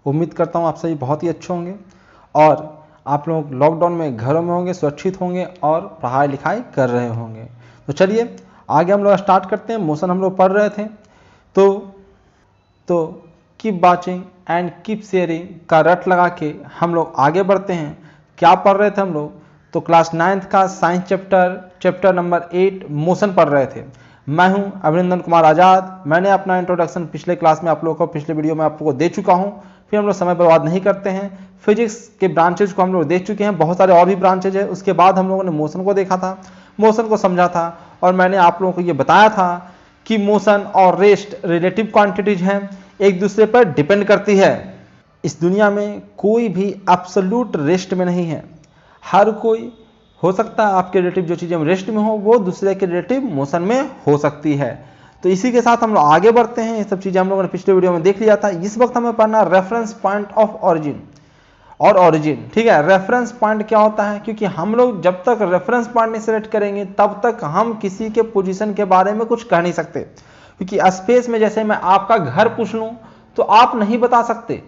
उम्मीद करता हूँ आप सभी बहुत ही अच्छे होंगे और आप लोग लॉकडाउन में घरों में होंगे, सुरक्षित होंगे और पढ़ाई लिखाई कर रहे होंगे। तो चलिए आगे हम लोग स्टार्ट करते हैं। मोशन हम लोग पढ़ रहे थे तो keep watching and keep sharing का रट लगा के हम लोग आगे बढ़ते हैं। क्या पढ़ रहे थे हम लोग? तो क्लास 9th का साइंस चैप्टर नंबर 8 मोशन पढ़ रहे थे। मैं हूं अभिनंदन कुमार आज़ाद। मैंने अपना इंट्रोडक्शन पिछले क्लास में आप लोगों को, पिछले वीडियो में आप लोगों को दे चुका हूं। फिर हम लोग समय बर्बाद नहीं करते हैं। फिजिक्स के ब्रांचेज को हम लोग देख चुके हैं, बहुत सारे और भी ब्रांचेज है। उसके बाद हम लोगों ने मोशन को देखा था, मोशन को समझा था और मैंने आप लोगों को ये बताया था कि मोशन और रेस्ट रिलेटिव क्वांटिटीज हैं, एक दूसरे पर डिपेंड करती है। इस दुनिया में कोई भी एब्सोल्यूट रेस्ट में नहीं है। हर कोई हो सकता है आपके रिलेटिव जो चीज़ें रेस्ट में हो वो दूसरे के रिलेटिव मोशन में हो सकती है। तो इसी के साथ हम लोग आगे बढ़ते हैं। ये सब चीज़ें हम लोगों ने पिछले वीडियो में देख लिया था। इस वक्त हमें पढ़ना रेफरेंस पॉइंट ऑफ ऑरिजिन और ऑरिजिन। ठीक है, रेफरेंस पॉइंट क्या होता है? क्योंकि हम लोग जब तक रेफरेंस पॉइंट नहीं सेलेक्ट करेंगे तब तक हम किसी के पोजीशन के बारे में कुछ कह नहीं सकते। क्योंकि स्पेस में जैसे मैं आपका घर पूछ लूं तो आप नहीं बता सकते।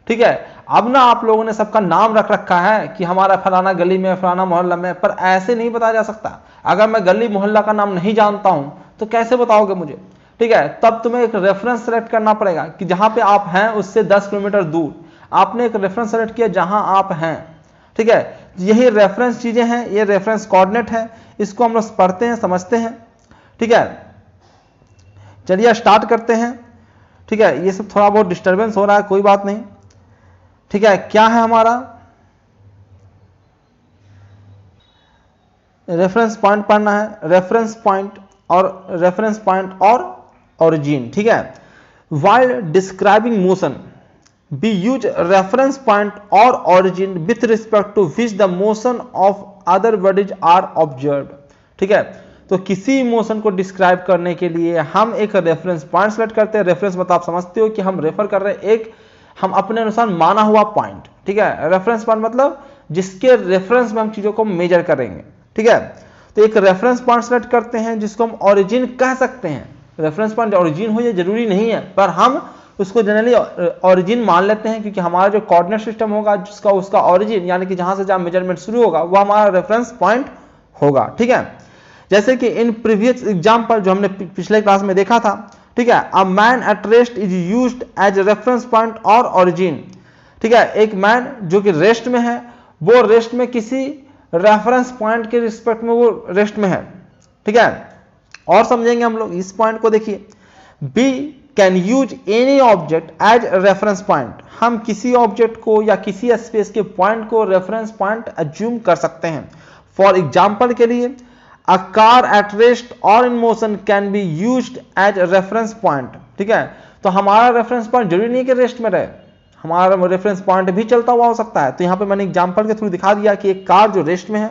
ठीक है, अब ना आप लोगों ने सबका नाम रख रखा है कि हमारा फलाना गली में, फलाना मोहल्ला में, पर ऐसे नहीं बताया जा सकता। अगर मैं गली मोहल्ला का नाम नहीं जानता हूं तो कैसे बताओगे मुझे? ठीक है, तब तुम्हें एक रेफरेंस सेलेक्ट करना पड़ेगा कि जहां पे आप हैं उससे 10 किलोमीटर दूर आपने एक रेफरेंस सेलेक्ट किया जहां आप हैं। ठीक है, यही रेफरेंस चीजें हैं, ये रेफरेंस कोऑर्डिनेट है। इसको हम लोग पढ़ते हैं, समझते हैं। ठीक है, चलिए स्टार्ट करते हैं। ठीक है, ये सब थोड़ा बहुत डिस्टर्बेंस हो रहा है, कोई बात नहीं। ठीक है, क्या है हमारा रेफरेंस पॉइंट पढ़ना है, रेफरेंस पॉइंट और ओरिजिन। ठीक है, while describing motion we use reference point or origin with respect to which the motion of other bodies are observed। ठीक है, तो किसी मोशन को डिस्क्राइब करने के लिए हम एक रेफरेंस पॉइंट सेलेक्ट करते हैं। रेफरेंस मतलब आप समझते हो कि हम रेफर कर रहे हैं एक हम अपने अनुसार माना हुआ पॉइंट। ठीक है, रेफरेंस पॉइंट मतलब जिसके रेफरेंस में हम चीजों को मेजर करेंगे। ठीक है, तो एक रेफरेंस पॉइंट सेलेक्ट करते हैं जिसको हम ओरिजिन कह सकते हैं। रेफरेंस पॉइंट ओरिजिन हो ये जरूरी नहीं है, पर हम उसको जनरली ओरिजिन मान लेते हैं क्योंकि हमारा जो कोऑर्डिनेट सिस्टम होगा जिसका उसका ओरिजिन यानी कि जहां से जहां मेजरमेंट शुरू होगा वो हमारा रेफरेंस पॉइंट होगा। ठीक है, जैसे कि इन प्रीवियस एग्जांपल जो हमने पिछले क्लास में देखा था। ठीक है, a man at rest is used as reference point और ओरिजिन। ठीक है, एक मैन जो कि रेस्ट में है वो रेस्ट में किसी रेफरेंस पॉइंट के रिस्पेक्ट में वो रेस्ट में है। ठीक है, और समझेंगे हम लोग इस पॉइंट को। देखिए, we can use any object as reference point. हम किसी ऑब्जेक्ट को या किसी स्पेस के पॉइंट को रेफरेंस पॉइंट एज्यूम कर सकते हैं। फॉर एग्जाम्पल के लिए अ कार एट रेस्ट और in motion can be used as reference point. ठीक है, तो हमारा रेफरेंस पॉइंट जरूरी नहीं कि रेस्ट में रहे, हमारा रेफरेंस पॉइंट भी चलता हुआ हो सकता है। तो यहाँ पे मैंने एग्जाम्पल के थ्रू दिखा दिया कि एक कार जो रेस्ट में है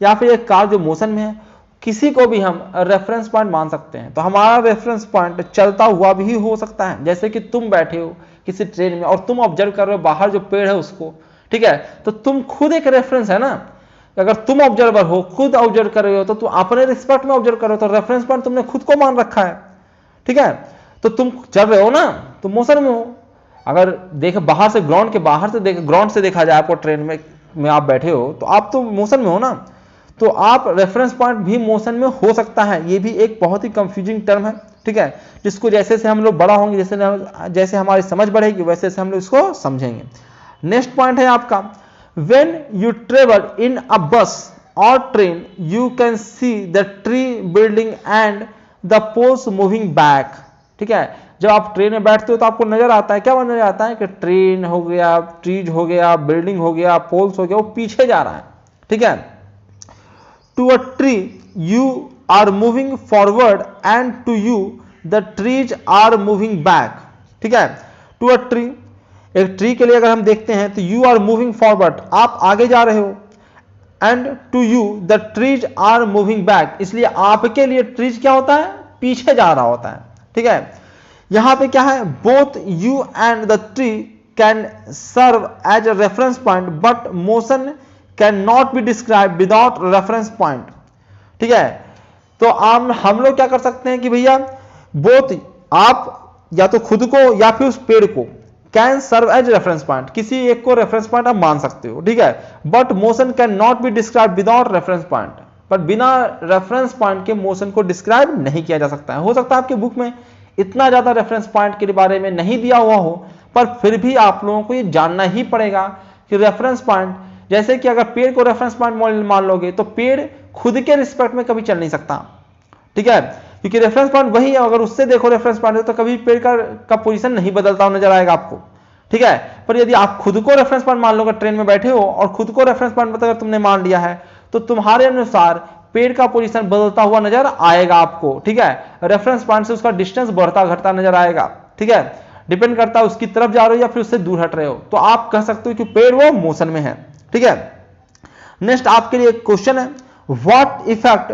या फिर एक कार जो मोशन में है, किसी को भी हम रेफरेंस पॉइंट मान सकते हैं। तो हमारा रेफरेंस पॉइंट चलता हुआ भी हो सकता है। जैसे कि तुम बैठे हो किसी ट्रेन में और तुम ऑब्जर्व कर रहे हो बाहर जो पेड़ है उसको। ठीक है, तो तुम खुद एक रेफरेंस है ना। अगर तुम ऑब्जर्वर हो, खुद ऑब्जर्व कर रहे हो, तो तुम अपने रिस्पेक्ट में ऑब्जर्व कर रहे हो, तो रेफरेंस पॉइंट तुमने खुद को मान रखा है। ठीक है, तो तुम चल रहे हो ना, तुम मोशन में हो। अगर देखे बाहर से, ग्राउंड के बाहर से देखे, ग्राउंड से देखा जाए आपको, ट्रेन में आप बैठे हो तो आप तो मोशन में हो ना, तो आप रेफरेंस पॉइंट भी मोशन में हो सकता है। ये भी एक बहुत ही कंफ्यूजिंग टर्म है। ठीक है, जिसको जैसे से हम लोग बड़ा होंगे, जैसे हमारी समझ बढ़ेगी वैसे से हम लोग इसको समझेंगे। नेक्स्ट पॉइंट है आपका, when you travel in a bus और train you can see the tree building and the poles moving back. ठीक है, जब आप ट्रेन में बैठते हो तो आपको नजर आता है, क्या नजर आता है कि ट्रेन हो गया, ट्रीज हो गया, बिल्डिंग हो गया, पोल्स हो गया, वो पीछे जा रहा है। ठीक है, to a tree you are moving forward and to you the trees are moving back। ठीक है, to a tree, एक ट्री के लिए अगर हम देखते हैं तो you are moving forward, आप आगे जा रहे हो, and to you the trees are moving back, इसलिए आपके लिए ट्रीज क्या होता है? पीछे जा रहा होता है। ठीक है, यहां पे क्या है? both you and the tree can serve as a reference point but motion can not be describe without reference point. ठीक है, तो हम लोग क्या कर सकते हैं कि भैया बोथ, आप या तो खुद को या फिर उस पेड़ को can serve as reference point, किसी एक को रेफरेंस पॉइंट आप मान सकते हो, ठीक है। But motion can not be describe without reference point, पर बिना रेफरेंस पॉइंट के मोशन को डिस्क्राइब नहीं किया जा सकता है। हो सकता है आपके बुक में इतना ज्यादा रेफरेंस पॉइंट के बारे में नहीं दिया हुआ हो, पर फिर भी आप लोगों को ये जानना ही पड़ेगा कि रेफरेंस पॉइंट, जैसे कि अगर पेड़ को रेफरेंस पॉइंट मान लोगे तो पेड़ खुद के रिस्पेक्ट में कभी चल नहीं सकता, ठीक है, क्योंकि रेफरेंस पॉइंट वही है। अगर उससे देखो रेफरेंस पॉइंट तो कभी पेड़ का पोजीशन नहीं बदलता हुआ नजर आएगा आपको, ठीक है। पर यदि आप खुद को रेफरेंस पॉइंट मान लोगे, ट्रेन में बैठे हो और खुद को रेफरेंस पॉइंट अगर तुमने मान लिया है तो तुम्हारे अनुसार पेड़ का पोजीशन बदलता हुआ नजर आएगा आपको, ठीक है। रेफरेंस पॉइंट से उसका डिस्टेंस बढ़ता घटता नजर आएगा, ठीक है। डिपेंड करता है उसकी तरफ जा रहे हो या फिर उससे दूर हट रहे हो, तो आप कह सकते हो कि पेड़ वो मोशन में है, ठीक है। नेक्स्ट आपके लिए एक क्वेश्चन है, what effect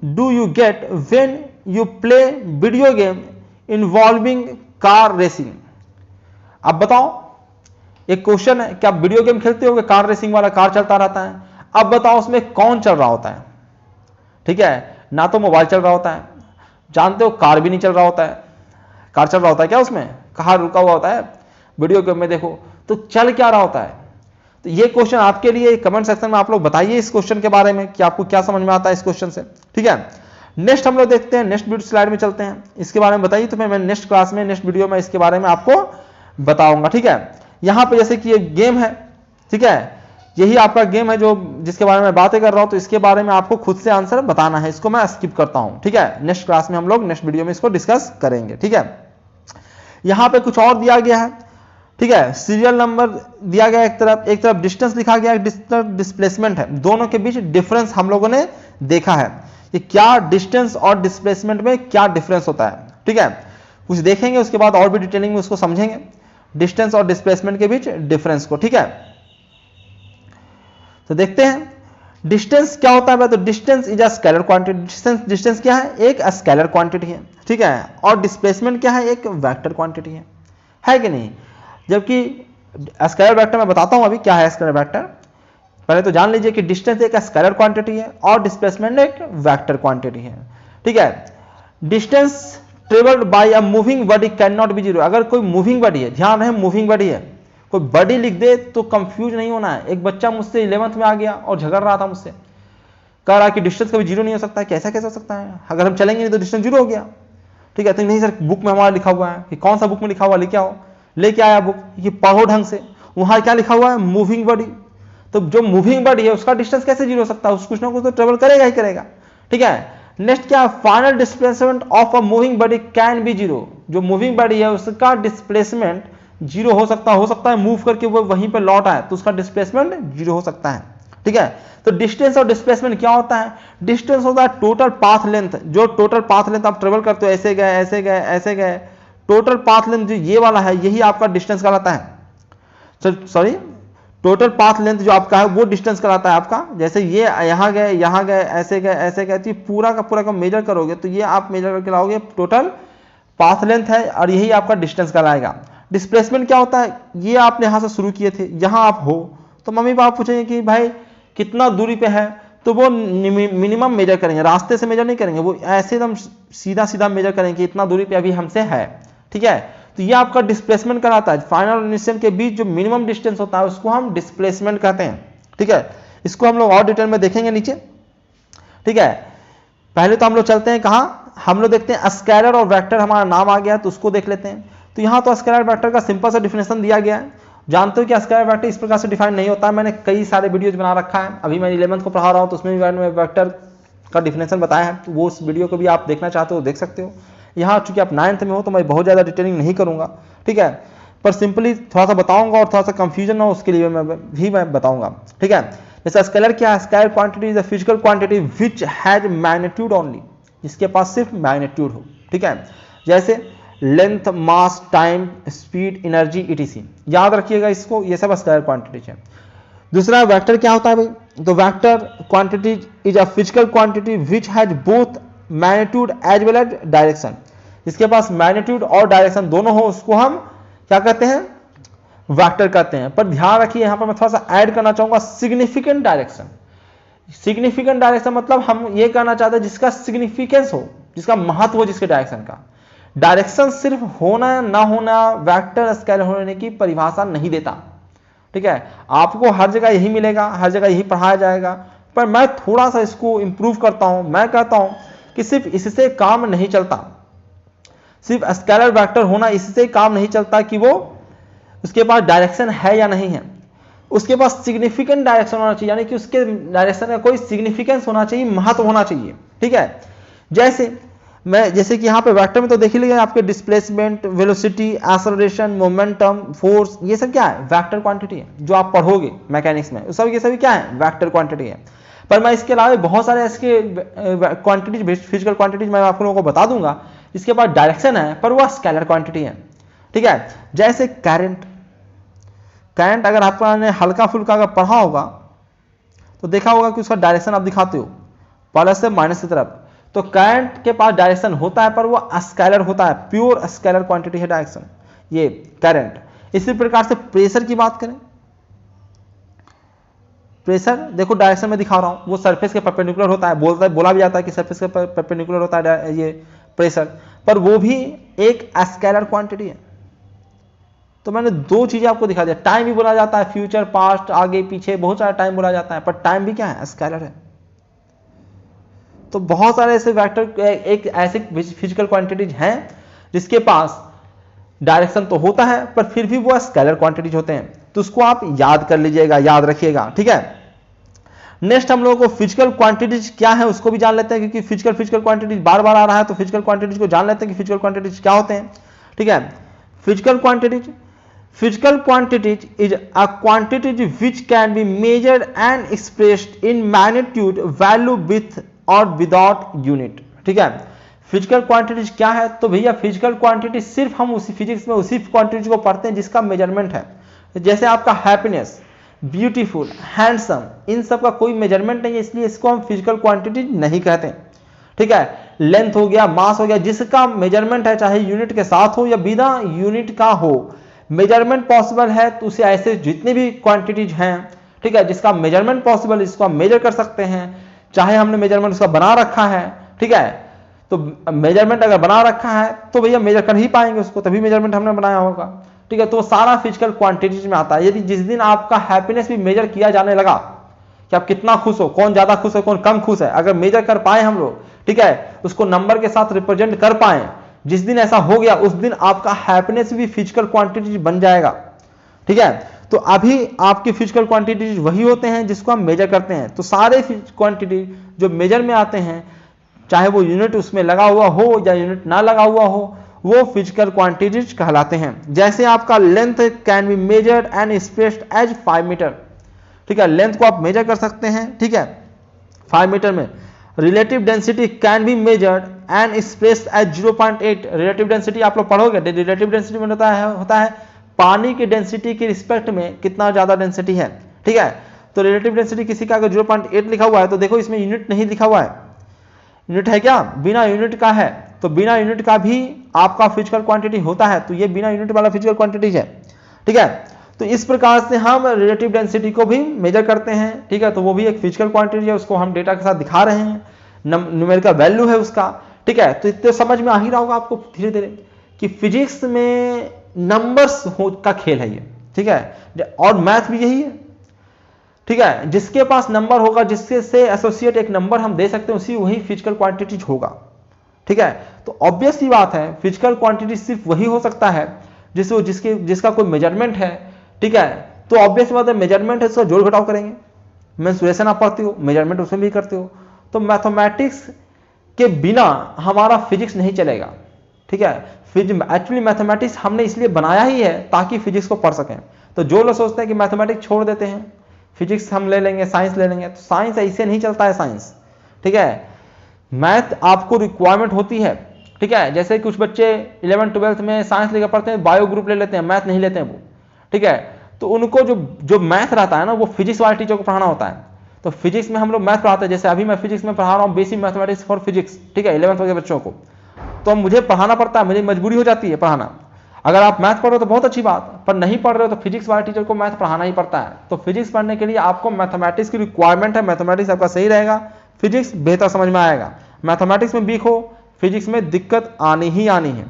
do you get when you play video game involving car racing. अब बताओ, एक क्वेश्चन है कि आप वीडियो गेम खेलते हो, कार रेसिंग वाला, कार चलता रहता है। अब बताओ उसमें कौन चल रहा होता है, ठीक है। ना तो मोबाइल चल रहा होता है, जानते हो कार भी नहीं चल रहा होता है। कार चल रहा होता है क्या उसमें, कार रुका हुआ होता है। वीडियो गेम में देखो तो चल क्या रहा होता है। तो ये क्वेश्चन आपके लिए कमेंट सेक्शन में आप लोग बताइए इस क्वेश्चन के बारे में कि आपको क्या समझ में आता है इस क्वेश्चन से, ठीक है। नेक्स्ट हम लोग देखते हैं, नेक्स्ट वीडियो स्लाइड में चलते हैं, इसके बारे में बताइए। तो मैं नेक्स्ट क्लास में, नेक्स्ट वीडियो में इसके बारे में आपको बताऊंगा, ठीक है। यहां पे जैसे कि एक गेम है, ठीक है, यही आपका गेम है जो जिसके बारे में बातें कर रहा हूं, तो इसके बारे में आपको खुद से आंसर बताना है। इसको मैं स्किप करता हूं, ठीक है। नेक्स्ट क्लास में हम लोग नेक्स्ट वीडियो में इसको डिस्कस करेंगे, ठीक है। यहां पे कुछ और दिया गया है, ठीक है। सीरियल नंबर दिया गया एक तरफ डिस्टेंस लिखा गया, एक डिस्प्लेसमेंट है। दोनों के बीच डिफरेंस हम लोगों ने देखा है कि क्या डिस्टेंस और डिस्प्लेसमेंट में क्या डिफरेंस होता है, ठीक है। कुछ देखेंगे, उसके बाद और भी डिटेलिंग में उसको समझेंगे, डिस्टेंस और डिस्प्लेसमेंट के बीच डिफरेंस को, ठीक है। तो देखते हैं डिस्टेंस क्या होता है। तो distance is a scalar quantity. Distance क्या है, एक स्केलर क्वांटिटी है, ठीक है। और डिस्प्लेसमेंट क्या है, एक वेक्टर क्वांटिटी है कि नहीं। जबकि स्केलर वेक्टर मैं बताता हूं अभी क्या है स्केलर वेक्टर। पहले तो जान लीजिए कि डिस्टेंस एक स्केलर क्वांटिटी है और डिस्प्लेसमेंट एक वेक्टर क्वांटिटी है, ठीक है। Distance travelled by a moving body can not be zero. अगर कोई मूविंग बॉडी है, ध्यान रहे मूविंग बॉडी है, कोई बॉडी लिख दे तो कंफ्यूज नहीं होना है। एक बच्चा मुझसे 11th में आ गया और झगड़ रहा था मुझसे, कह रहा कि डिस्टेंस कभी जीरो नहीं हो सकता है। कैसा कैसे हो सकता है, अगर हम चलेंगे नहीं तो डिस्टेंस जीरो हो गया, ठीक है। तो नहीं सर, बुक में हमारा लिखा हुआ है। कि कौन सा बुक में लिखा हुआ, लेके आओ। लेके आया बुक, ये पढ़ो ढंग से, वहां क्या लिखा हुआ है, मूविंग बॉडी। तो जो मूविंग बॉडी है उसका डिस्टेंस कैसे जीरो हो सकता है, कुछ ना कुछ तो ट्रेवल करेगा ही करेगा, ठीक है। नेक्स्ट क्या, final displacement of a moving body can be zero. जो मूविंग बॉडी है उसका डिस्प्लेसमेंट जीरो हो सकता है मूव करके वो वहीं पे लौट आए तो उसका डिस्प्लेसमेंट जीरो हो सकता है, ठीक है। तो डिस्टेंस और डिस्प्लेसमेंट क्या होता है, डिस्टेंस होता है टोटल पाथ लेंथ। जो टोटल पाथ लेंथ आप ट्रेवल करते हो, ऐसे गए ऐसे गए ऐसे गए, टोटल पाथ लेंथ जो ये वाला है यही आपका डिस्टेंस कहलाता है। सॉरी, टोटल पाथ लेंथ जो आपका है वो डिस्टेंस कहलाता है आपका। जैसे ये यहाँ गए ऐसे गए, तो पूरा का मेजर करोगे तो ये आप मेजर करके लाओगे, टोटल पाथ लेंथ है और यही आपका डिस्टेंस कहलाएगा। डिस्प्लेसमेंट क्या होता है, ये आपने यहां से शुरू किए थे, यहां आप हो तो मम्मी पापा पूछेंगे कि भाई कितना दूरी पे है, तो वो मिनिमम मेजर करेंगे, रास्ते से मेजर नहीं करेंगे, वो ऐसे एकदम सीधा मेजर करेंगे इतना दूरी पे अभी हमसे है, ठीक है। तो ये आपका डिस्प्लेसमेंट कहलाता है। फाइनल और इनिशियल के बीच जो मिनिमम डिस्टेंस होता है उसको हम डिस्प्लेसमेंट कहते हैं, ठीक है। इसको हम लोग और डिटेल में देखेंगे नीचे, ठीक है। पहले तो हम लोग चलते हैं कहां, हम लोग देखते हैं स्केलर और वेक्टर, हमारा नाम आ गया तो उसको देख लेते हैं। तो यहाँ तो स्केलर वेक्टर का सिंपल सा डिफिनेशन दिया गया है। जानते हो कि स्केलर वेक्टर इस प्रकार से डिफाइन नहीं होता है। मैंने कई सारे वीडियोज बना रखा है, अभी मैं 11th को पढ़ा रहा हूँ तो उसमें भी मैंने वेक्टर का डिफिनेशन बताया है, तो वो उस वीडियो को भी आप देखना चाहते हो देख सकते हो। यहाँ चूंकि आप 9th में हो तो मैं बहुत ज़्यादा डिटेलिंग नहीं करूँगा, ठीक है, पर सिंपली थोड़ा सा बताऊँगा और थोड़ा सा कंफ्यूजन ना हो उसके लिए मैं बताऊँगा, ठीक है। जैसे स्केलर क्या है, scalar quantity is a physical quantity which has magnitude only, जिसके पास सिर्फ मैग्नीट्यूड हो, ठीक है। जैसे लेंथ, मास, टाइम, स्पीड, एनर्जी, ईटीसी, याद रखिएगा इसको, ये सब स्केलर क्वांटिटीज है। दूसरा वेक्टर क्या होता है भाई, तो vector quantity is a physical quantity which has both magnitude as well as direction, जिसके पास मैग्नीट्यूड और डायरेक्शन दोनों हो उसको हम क्या कहते हैं, वेक्टर कहते हैं। पर ध्यान रखिए यहां पर मैं थोड़ा सा ऐड करना चाहूंगा, सिग्निफिकेंट डायरेक्शन। सिग्निफिकेंट डायरेक्शन मतलब हम ये कहना चाहते हैं जिसका सिग्निफिकेंस हो, जिसका महत्व हो जिसके डायरेक्शन का। डायरेक्शन सिर्फ होना ना होना वेक्टर स्केलर होने की परिभाषा नहीं देता, ठीक है। आपको हर जगह यही मिलेगा, हर जगह यही पढ़ाया जाएगा, पर मैं थोड़ा सा इसको इंप्रूव करता हूं। मैं कहता हूं कि सिर्फ इससे काम नहीं चलता, सिर्फ स्केलर वेक्टर होना इससे काम नहीं चलता कि वो उसके पास डायरेक्शन है या नहीं है, उसके पास सिग्निफिकेंट डायरेक्शन होना चाहिए, यानी कि उसके डायरेक्शन का कोई सिग्निफिकेंस होना चाहिए, महत्व होना चाहिए, ठीक है। जैसे कि यहाँ पे वेक्टर में तो देख ही लिया आपके displacement, velocity, acceleration, momentum, force, ये सब क्या है? वेक्टर क्वांटिटी है। जो आप पढ़ोगे मैकेनिक्स में ये सभी क्या है? वेक्टर क्वांटिटी है। पर मैं इसके अलावा बहुत सारे ऐसे क्वांटिटीज, फिजिकल क्वांटिटीज मैं आप लोगों को बता दूंगा इसके पास डायरेक्शन है पर वह स्केलर क्वांटिटी है, ठीक है। जैसे करंट अगर आपने हल्का फुल्का अगर पढ़ा होगा तो देखा होगा कि उसका डायरेक्शन आप दिखाते हो प्लस से माइनस की तरफ, तो करंट के पास डायरेक्शन होता है पर वो स्केलर होता है, प्योर स्केलर क्वांटिटी है डायरेक्शन, ये करंट। इसी प्रकार से प्रेशर की बात करें, प्रेशर देखो डायरेक्शन में दिखा रहा हूं, वो सरफेस के परपेंडिकुलर होता है, बोला भी जाता है कि सरफेस के परपेंडिकुलर होता है ये प्रेशर, पर वो भी एक स्केलर क्वांटिटी है। तो मैंने दो चीजें आपको दिखा दिया। टाइम भी बोला जाता है, फ्यूचर, पास्ट, आगे पीछे, बहुत सारा टाइम बोला जाता है, पर टाइम भी क्या है? स्केलर है। तो बहुत सारे ऐसे वेक्टर, एक ऐसे फिजिकल क्वांटिटीज हैं जिसके पास डायरेक्शन तो होता है पर फिर भी वो स्केलर क्वांटिटीज होते हैं। तो उसको आप याद कर लीजिएगा, याद रखिएगा, ठीक है। नेक्स्ट हम लोगों को फिजिकल क्वांटिटीज क्या है उसको भी जान लेते हैं, क्योंकि फिजिकल क्वांटिटीज बार बार आ रहा है, तो फिजिकल क्वांटिटीज को जान लेते हैं कि फिजिकल क्वांटिटीज क्या होते हैं, ठीक है। Physical quantities is a quantity which can be measured and expressed in magnitude, value with or without unit, ठीक है। फिजिकल क्वांटिटीज क्या है? तो भैया फिजिकल क्वांटिटी सिर्फ हम उसी फिजिक्स में उसी क्वांटिटीज को पढ़ते हैं जिसका मेजरमेंट है। जैसे आपका हैप्पीनेस, ब्यूटीफुल, हैंडसम, इन सब का कोई मेजरमेंट नहीं है, इसलिए इसको हम फिजिकल क्वांटिटी नहीं कहते, ठीक है। लेंथ हो गया, मास हो गया, जिसका मेजरमेंट है, चाहे यूनिट के साथ हो या बिना यूनिट का हो, मेजरमेंट पॉसिबल है, तो उसे ऐसे जितने भी क्वांटिटीज हैं, ठीक है, जिसका मेजरमेंट पॉसिबल, इसको हम मेजर कर सकते हैं, चाहे हमने मेजरमेंट उसका बना रखा है, ठीक है। तो मेजरमेंट अगर बना रखा है तो भैया मेजर कर ही पाएंगे उसको, तभी मेजरमेंट हमने बनाया होगा, ठीक है। तो सारा फिजिकल क्वांटिटीज में आता है। यदि जिस दिन आपका हैप्पीनेस भी मेजर किया जाने लगा कि आप कितना खुश हो, कौन ज्यादा खुश है, कौन कम खुश है, अगर मेजर कर पाए हम लोग, ठीक है, उसको नंबर के साथ रिप्रेजेंट कर पाए, जिस दिन ऐसा हो गया उस दिन आपका हैप्पीनेस भी फिजिकल क्वांटिटीज बन जाएगा, ठीक है। तो अभी आपके फिजिकल क्वांटिटीज वही होते हैं जिसको हम मेजर करते हैं। तो सारे क्वांटिटी जो मेजर में आते हैं, चाहे वो यूनिट उसमें लगा हुआ हो या यूनिट ना लगा हुआ हो, वो फिजिकल क्वांटिटीज कहलाते हैं। जैसे आपका length can be measured and expressed as 5 metre, ठीक है, लेंथ को आप मेजर कर सकते हैं, ठीक है, 5 मीटर में। Relative density can be measured and expressed as 0.8। Relative density आप लोग पढ़ोगे, रिलेटिव डेंसिटी में होता है पानी की डेंसिटी के रिस्पेक्ट में कितना ज्यादा डेंसिटी है, ठीक है। तो रिलेटिव डेंसिटी किसी का अगर 0.8 लिखा हुआ है तो देखो इसमें यूनिट नहीं लिखा हुआ है, यूनिट है क्या? बिना यूनिट का है, तो बिना यूनिट का भी आपका फिजिकल क्वांटिटी होता है, तो ये बिना यूनिट वाला फिजिकल क्वांटिटी है, ठीक है। तो इस प्रकार से हम रिलेटिव डेंसिटी को भी मेजर करते हैं, ठीक है। तो वो भी एक फिजिकल क्वांटिटी है, उसको हम डेटा के साथ दिखा रहे हैं, न्यूमेरिकल वैल्यू है उसका, ठीक है। तो इतने समझ में आ ही रहा होगा आपको धीरे धीरे कि फिजिक्स में नंबर्स का खेल है ये, ठीक है, और मैथ भी यही है, ठीक है। जिसके पास नंबर होगा, जिसके से एसोसिएट एक नंबर हम दे सकते हैं, उसी वही फिजिकल क्वांटिटीज होगा, ठीक है। तो ऑब्वियस ही बात है, फिजिकल क्वांटिटी सिर्फ वही हो सकता है जिसका कोई मेजरमेंट है, ठीक है। तो ऑब्वियस बात है, मेजरमेंट है, उसका जोड़ घटाव करेंगे। मेंसुरेशन आप पढ़ते हो, मेजरमेंट उसमें भी करते हो। तो मैथमेटिक्स के बिना हमारा फिजिक्स नहीं चलेगा, ठीक है। एक्चुअली मैथमेटिक्स हमने इसलिए बनाया ही है ताकि फिजिक्स को पढ़ सकें। तो जो लोग सोचते हैं कि मैथमेटिक्स छोड़ देते हैं, फिजिक्स हम ले लेंगे, साइंस ले लेंगे, तो साइंस ऐसे नहीं चलता है साइंस, ठीक है। मैथ आपको रिक्वायरमेंट होती है, ठीक है। जैसे कुछ बच्चे 11th 12th में साइंस लेकर पढ़ते हैं, बायो ग्रुप ले लेते हैं, मैथ नहीं लेते हैं वो, ठीक है। तो उनको जो मैथ रहता है ना, वो फिजिक्स वाले टीचर को पढ़ाना होता है। तो फिजिक्स में हम लोग मैथ पढ़ाते हैं, जैसे अभी मैं फिजिक्स में पढ़ा रहा हूँ बेसिक मैथमेटिक्स फॉर फिजिक्स, ठीक है, 11th के बच्चों को, तो मुझे पढ़ाना पड़ता है, मुझे मजबूरी हो जाती है पढ़ाना। अगर आप मैथ पढ़ रहे हो तो बहुत अच्छी बात, पर नहीं पढ़ रहे हो तो फिजिक्स वाले टीचर को मैथ पढ़ाना ही पड़ता है। तो फिजिक्स पढ़ने के लिए आपको मैथमेटिक्स की रिक्वायरमेंट है, मैथमेटिक्स आपका सही रहेगा, फिजिक्स बेहतर समझ में आएगा। मैथमेटिक्स में वीक हो, फिजिक्स में दिक्कत आनी ही आनी है।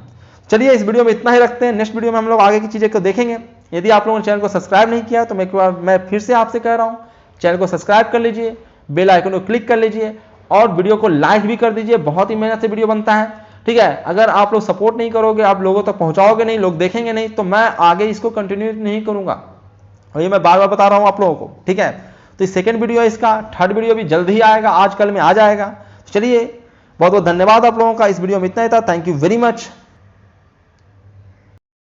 चलिए इस वीडियो में इतना ही रखते हैं, नेक्स्ट वीडियो में हम लोग आगे की चीज़ें को देखेंगे। यदि आप लोगों ने चैनल को सब्सक्राइब नहीं किया तो मैं फिर से आपसे कह रहा हूँ, चैनल को सब्सक्राइब कर लीजिए, बेल आइकन को क्लिक कर लीजिए और वीडियो को लाइक भी कर दीजिए। बहुत ही मेहनत से वीडियो बनता है, ठीक है। अगर आप लोग सपोर्ट नहीं करोगे, आप लोगों तक पहुंचाओगे नहीं, लोग देखेंगे नहीं, तो मैं आगे इसको कंटिन्यू नहीं करूंगा। और ये मैं बार बार बता रहा हूं आप लोगों को, ठीक है। तो सेकंड वीडियो है इसका, थर्ड वीडियो भी जल्द ही आएगा, आज कल में आ जाएगा। चलिए बहुत बहुत धन्यवाद आप लोगों का, इस वीडियो में इतना ही था। Thank you very much.